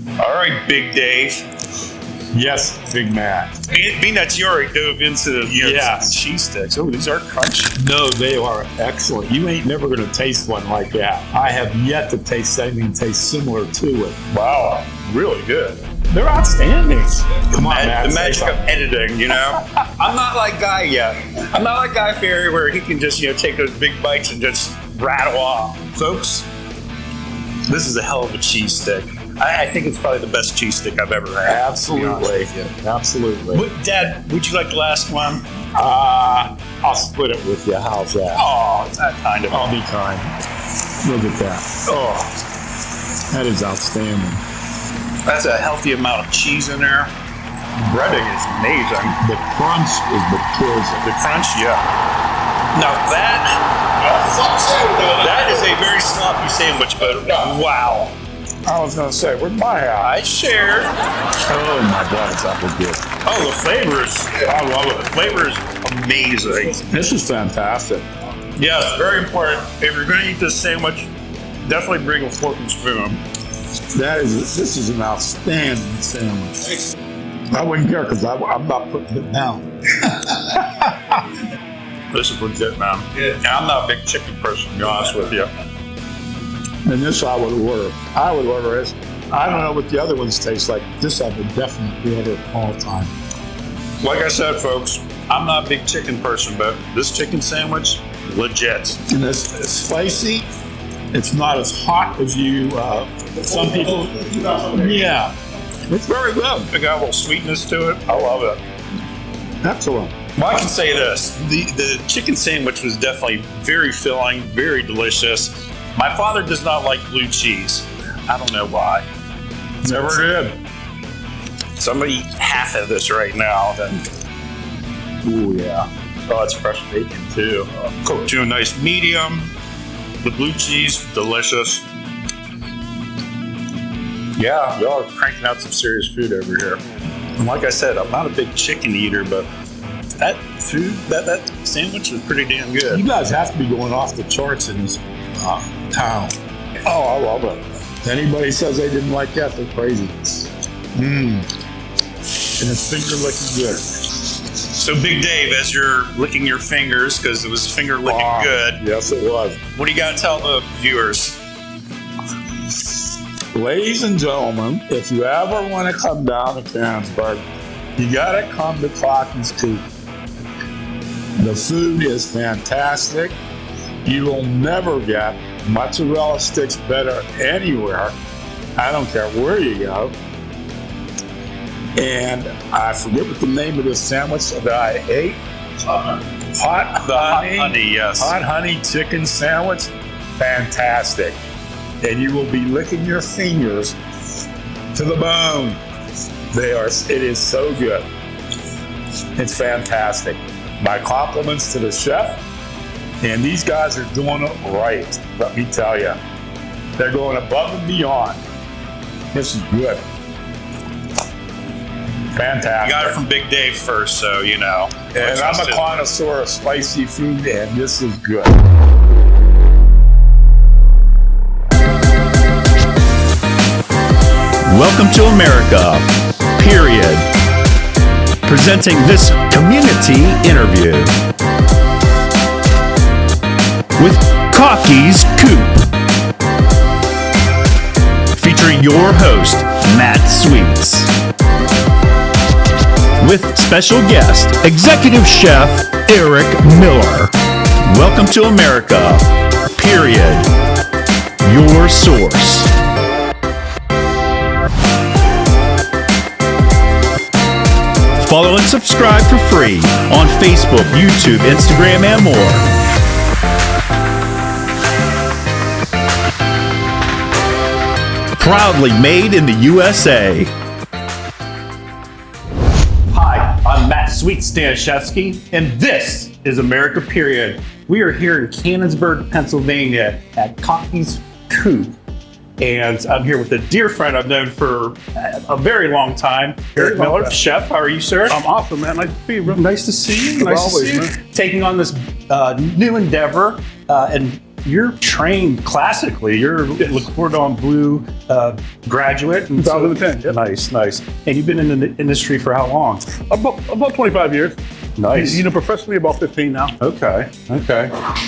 All right, Big Dave. Yes, Big Mac. Being that you already dove into cheese sticks. Oh, these are crunchy. No, they are excellent. You ain't never going to taste one like that. I have yet to taste anything taste similar to it. Wow, really good. They're outstanding. Come on, Matt. The magic of editing, you know? I'm not like Guy yet. I'm not like Guy Fieri where he can just, take those big bites and just rattle off. Folks, this is a hell of a cheese stick. I think it's probably the best cheese stick I've ever had. Absolutely. Absolutely. Dad, would you like the last one? I'll split it with you. How's that? Oh, it's that kind of. I'll be kind. Look at that. Oh, that is outstanding. That's a healthy amount of cheese in there. Breading is amazing. The crunch is the poison. The crunch, yeah. Now that is a very sloppy sandwich, but wow. I was going to say, where's my house? I share. Oh my God, it's awful good. Oh, the flavors. I love it. The flavor is amazing. This is fantastic. Yes, very important. If you're going to eat this sandwich, definitely bring a fork and spoon. This is an outstanding sandwich. I wouldn't care because I'm not putting it down. This is legit, man. Yeah. And I'm not a big chicken person, to be honest with you. And this I would order. I would order this. I don't know what the other ones taste like. This I would definitely order all the time. Like I said, folks, I'm not a big chicken person, but this chicken sandwich, legit. And it's spicy. It's not as hot as some people. Yeah. It's very good. It got a little sweetness to it. I love it. Excellent. Well, I can say this. The chicken sandwich was definitely very filling, very delicious. My father does not like blue cheese. I don't know why. Never did. So I'm going to eat half of this right now. Then. Ooh, yeah. Oh, it's fresh bacon, too. Cooked to a nice medium. The blue cheese, delicious. Yeah, y'all are cranking out some serious food over here. And like I said, I'm not a big chicken eater, but that food, that sandwich was pretty damn good. You guys have to be going off the charts in this town. Oh, I love it. Anybody says they didn't like that, they're crazy. And it's finger licking good. So Big Dave, as you're licking your fingers, because it was finger licking good. Yes, it was. What do you got to tell the viewers? Ladies and gentlemen, if you ever want to come down to Canonsburg, you got to come to Coop. The food is fantastic. You will never get mozzarella sticks better anywhere. I don't care where you go. And I forget what the name of this sandwich that I ate. Hot honey, yes. Hot honey chicken sandwich. Fantastic. And you will be licking your fingers to the bone. It is so good. It's fantastic. My compliments to the chef. And these guys are doing it right, let me tell you. They're going above and beyond. This is good. Fantastic. You got it from Big Dave first, so you know. And I'm a connoisseur of spicy food, and this is good. Welcome to America, period. Presenting this community interview with Cocky's Coop, featuring your host, Matt Sweets, with special guest, Executive Chef Eric Miller. Welcome to America, period. Your source. Follow and subscribe for free on Facebook, YouTube, Instagram, and more. Proudly made in the USA. Hi, I'm Matt Staniszewski, and this is America Period. We are here in Canonsburg, Pennsylvania at Cocky's Coop. And I'm here with a dear friend I've known for a very long time, Eric Miller. Chef, how are you, sir? I'm awesome, man. Nice to see you. Nice to see you. Nice to see you. Taking on this new endeavor and you're trained classically. You're Le Cordon Bleu graduate. And 2010. Yep. Nice. And you've been in the industry for how long? About 25 years. Nice. You know, professionally about 15 now. Okay.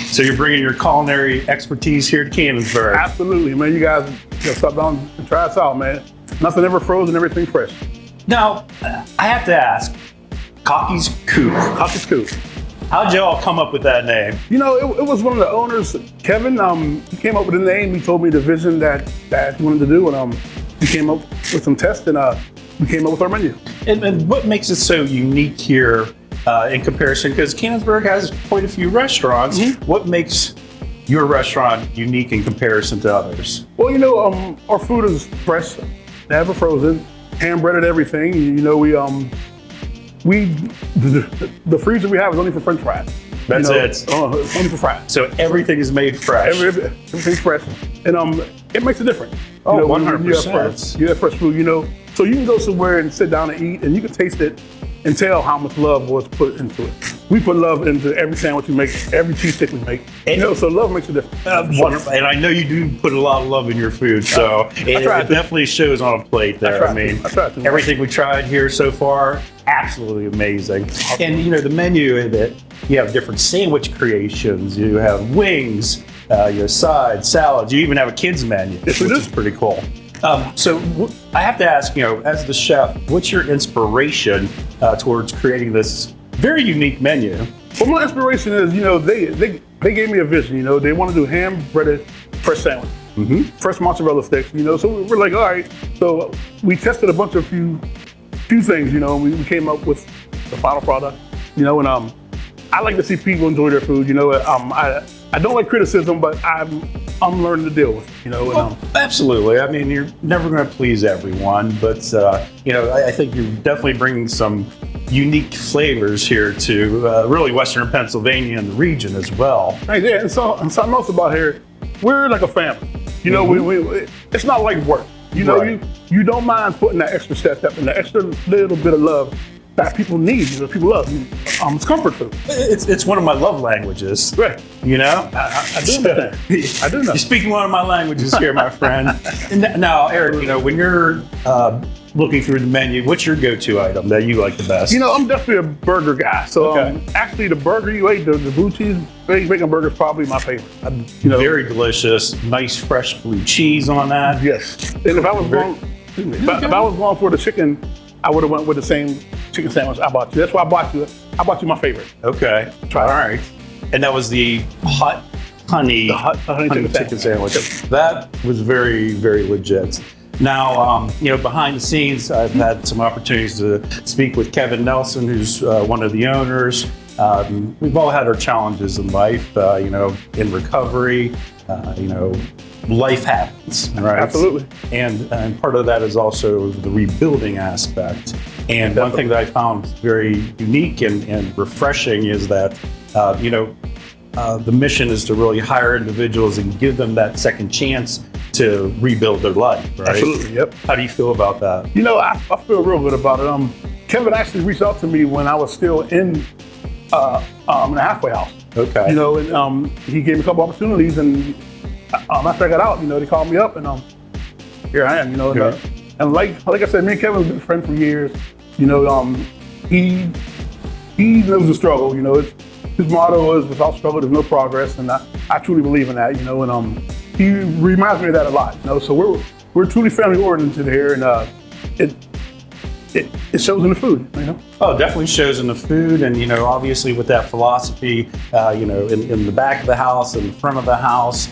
So you're bringing your culinary expertise here to Canonsburg. Absolutely, man. You guys stop down and try us out, man. Nothing ever frozen, everything fresh. Now, I have to ask, Cocky's Coop. Cocky's Coop. How'd y'all come up with that name? You know, it was one of the owners, Kevin. He came up with the name. He told me the vision that he wanted to do, and he came up with some tests, and we came up with our menu. And what makes it so unique here in comparison? Because Canonsburg has quite a few restaurants. Mm-hmm. What makes your restaurant unique in comparison to others? Well, you know, our food is fresh, never frozen, hand breaded everything. You know, the freezer we have is only for French fries. That's it. It's only for fries. So everything is made fresh. Everything's fresh, and it makes a difference. Oh, you know, 100%. You have fresh food, you know. So you can go somewhere and sit down and eat, and you can taste it and tell how much love was put into it. We put love into every sandwich we make, every cheesesteak we make. You know, so love makes a difference. Wonderful. And I know you do put a lot of love in your food, so it definitely shows on a plate there. I mean, everything we tried here so far, absolutely amazing. And you know, the menu that you have different sandwich creations. You have wings, your sides, salads. You even have a kids menu, which is pretty cool. So I have to ask, you know, as the chef, what's your inspiration towards creating this very unique menu? Well, my inspiration is, you know, they gave me a vision. You know, they want to do hand-breaded fresh sandwich, fresh mozzarella sticks. You know, so we're like, all right. So we tested a bunch of few things. You know, and we came up with the final product. You know, and I like to see people enjoy their food. You know, I don't like criticism, but I'm learning to deal with it, you know. Well, absolutely. I mean, you're never going to please everyone, but you know, I think you're definitely bringing some unique flavors here to really Western Pennsylvania and the region as well. Hey, yeah, and something else about here, we're like a family. You know, we it's not like work. You know, you don't mind putting that extra step and the extra little bit of love that people need, you know, people love. It's comfort food. It's one of my love languages. Right. You know? I do know. I do know. You're speaking one of my languages here, my friend. And now, Eric, you know, when you're looking through the menu, what's your go-to item that you like the best? You know, I'm definitely a burger guy. So actually the burger you ate, the blue cheese bacon burger is probably my favorite. You know, very delicious, nice fresh blue cheese on that. Yes. And if I was if I was going for the chicken, I would have went with the same chicken sandwich I bought you. That's why I bought you my favorite. Okay. All right. And that was the hot honey, chicken sandwich. That was very, very legit. Now, you know, behind the scenes, I've had some opportunities to speak with Kevin Nelson, who's one of the owners. We've all had our challenges in life, you know, in recovery, you know, life happens, right? Absolutely. And part of that is also the rebuilding aspect. And one thing that I found very unique and refreshing is that, you know, the mission is to really hire individuals and give them that second chance to rebuild their life, right? Absolutely, yep. How do you feel about that? You know, I feel real good about it. Kevin actually reached out to me when I was still in a halfway house. Okay. You know, and he gave me a couple opportunities, and after I got out, you know, they called me up, and here I am. You know, and like I said, me and Kevin have been friends for years. You know, he knows the struggle. You know, his motto is without struggle, there's no progress, and I truly believe in that. You know, and he reminds me of that a lot. You know, so we're truly family oriented here, and it shows in the food, you know? Oh, it definitely shows in the food, and you know, obviously with that philosophy, you know, in the back of the house, in the front of the house,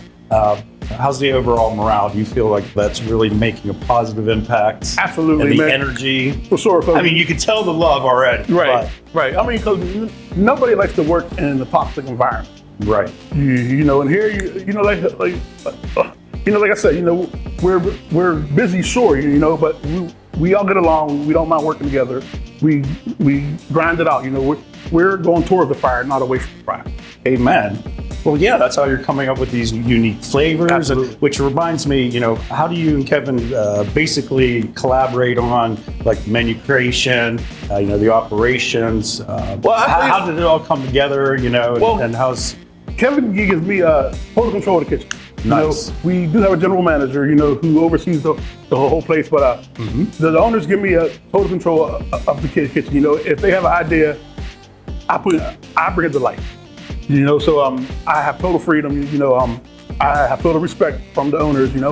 how's the overall morale? Do you feel like that's really making a positive impact? Absolutely, and the man. energy. For sure. I mean, you can tell the love already. Right. I mean, because nobody likes to work in a toxic environment. Right. You know, and here, you know, like I said, you know, we're busy, sure, you know, but we all get along. We don't mind working together. We grind it out. You know, we're going towards the fire, not away from the fire. Amen. Well, yeah, that's how you're coming up with these unique flavors, which reminds me, you know, how do you and Kevin basically collaborate on like menu creation, you know, the operations? How did it all come together, you know, and how's Kevin gives me total control of the kitchen. Nice. We do have a general manager, who oversees the whole place, but the owners give me total control of the kitchen. If they have an idea, I bring it to life. So I have total freedom. I have total respect from the owners. And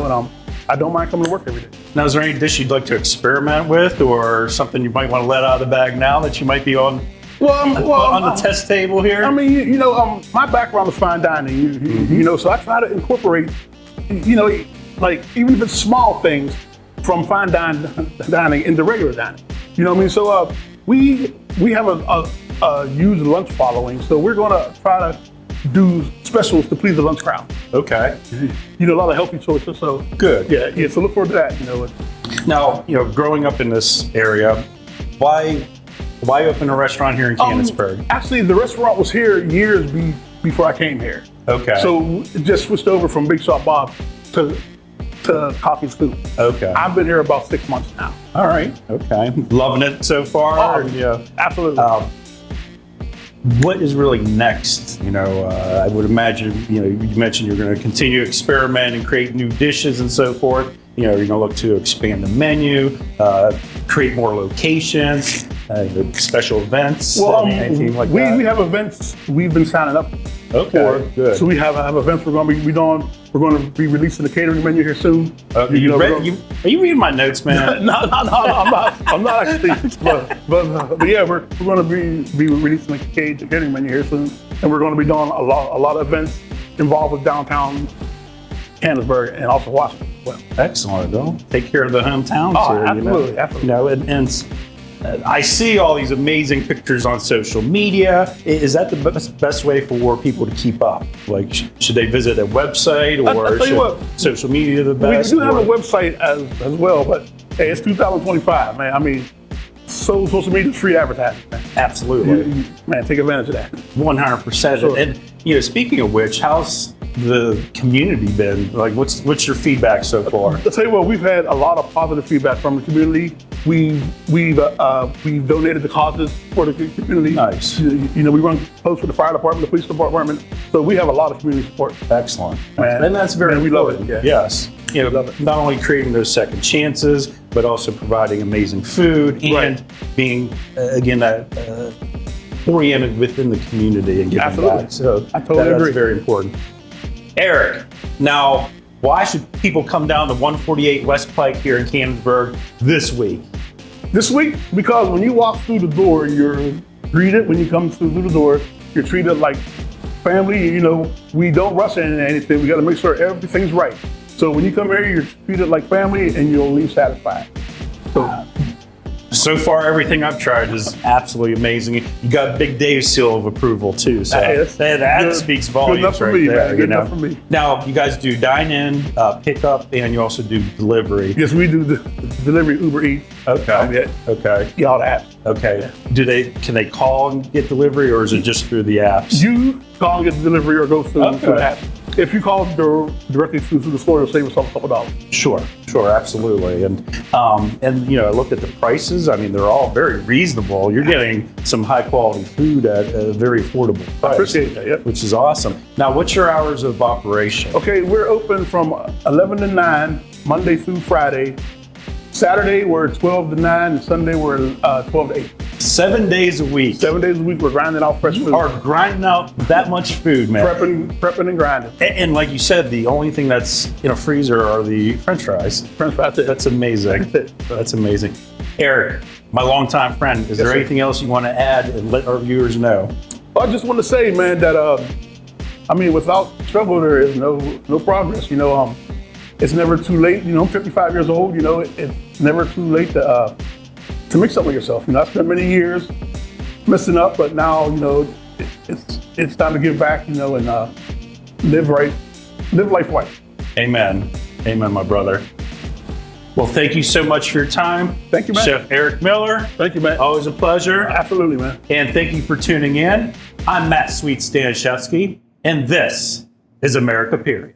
I don't mind coming to work every day. Now, is there any dish you'd like to experiment with, or something you might want to let out of the bag now that you might be on the test table here? I mean, my background is fine dining. So I try to incorporate, like even if it's small things from fine dining into regular dining. You know what I mean? So we have a huge lunch following, so we're going to try to do specials to please the lunch crowd. Okay. A lot of healthy choices. So good. Yeah. So look forward to that. Now, growing up in this area, why open a restaurant here in Canonsburg? Actually, the restaurant was here years before I came here. Okay. So it just switched over from Big Shot Bob to Coop. Okay. I've been here about 6 months now. All right. Okay. Loving it so far. Yeah, absolutely. What is really next? I would imagine, you mentioned you're going to continue to experiment and create new dishes and so forth. You're going to look to expand the menu, create more locations, special events, anything like that. We have events we've been signing up for. Good. So we have events we're going to be doing. We're going to be releasing the catering menu here soon. Are you reading my notes, man? No, I'm not actually. But yeah, we're going to be releasing the catering menu here soon, and we're going to be doing a lot of events involved with downtown Canonsburg and also Washington. Well, excellent. Well, take care of the hometowns here. Absolutely. And I see all these amazing pictures on social media. Is that the best way for people to keep up? Like, should they visit a website, or social media the best? We do have a website as well, but hey, it's 2025, man. I mean, social media is free advertising, man. Absolutely. Man, take advantage of that. 100%. Sure. And speaking of which, how's the community been? Like, what's your feedback so far? I'll tell you what, we've had a lot of positive feedback from the community. We've donated to causes for the community. Nice. We run posts for the fire department, the police department, so we have a lot of community support. Excellent. Man, and that's very important. We love it. Yeah. Yes. Not only creating those second chances, but also providing amazing food and being again that oriented within the community and giving Absolutely. back. So I totally agree. That's very important. Eric, now, why should people come down to 148 West Pike here in Canonsburg this week? This week, because when you walk through the door, you're greeted. When you come through the door, you're treated like family. We don't rush into anything. We got to make sure everything's right. So when you come here, you're treated like family, and you'll leave satisfied. So far, everything I've tried is absolutely amazing. You got Big Dave's seal of approval too, so that speaks volumes. Good enough for me, man. Good enough for me. Now, you guys do dine-in, pickup, and you also do delivery. Yes, we do the delivery, Uber Eats. Okay. Yeah, all the apps. Okay. Yeah. Can they call and get delivery, or is it just through the apps? You call and get the delivery, or go through the app. If you call directly through the store, it'll save us a couple dollars. Sure, absolutely. And I looked at the prices. I mean, they're all very reasonable. You're getting some high quality food at a very affordable price. I appreciate that, yep. Which is awesome. Now, what's your hours of operation? Okay, we're open from 11 to 9, Monday through Friday. Saturday, we're 12 to 9, and Sunday, we're 12 to 8. 7 days a week. 7 days a week, we're grinding out fresh food. You are grinding out that much food, man. Prepping and grinding. And like you said, the only thing that's in a freezer are the French fries. French fries, that's amazing. That's amazing. Eric, my longtime friend, is there anything else you want to add and let our viewers know? Well, I just want to say, man, that without struggle, there is no progress. It's never too late. I'm 55 years old. It's never too late to make something of yourself. I spent many years messing up, but now it's time to give back. And live life right. Amen, my brother. Well, thank you so much for your time. Thank you, man. Chef Eric Miller. Thank you, man. Always a pleasure. Absolutely, man. And thank you for tuning in. I'm Matt Staniszewski, and this is America Period.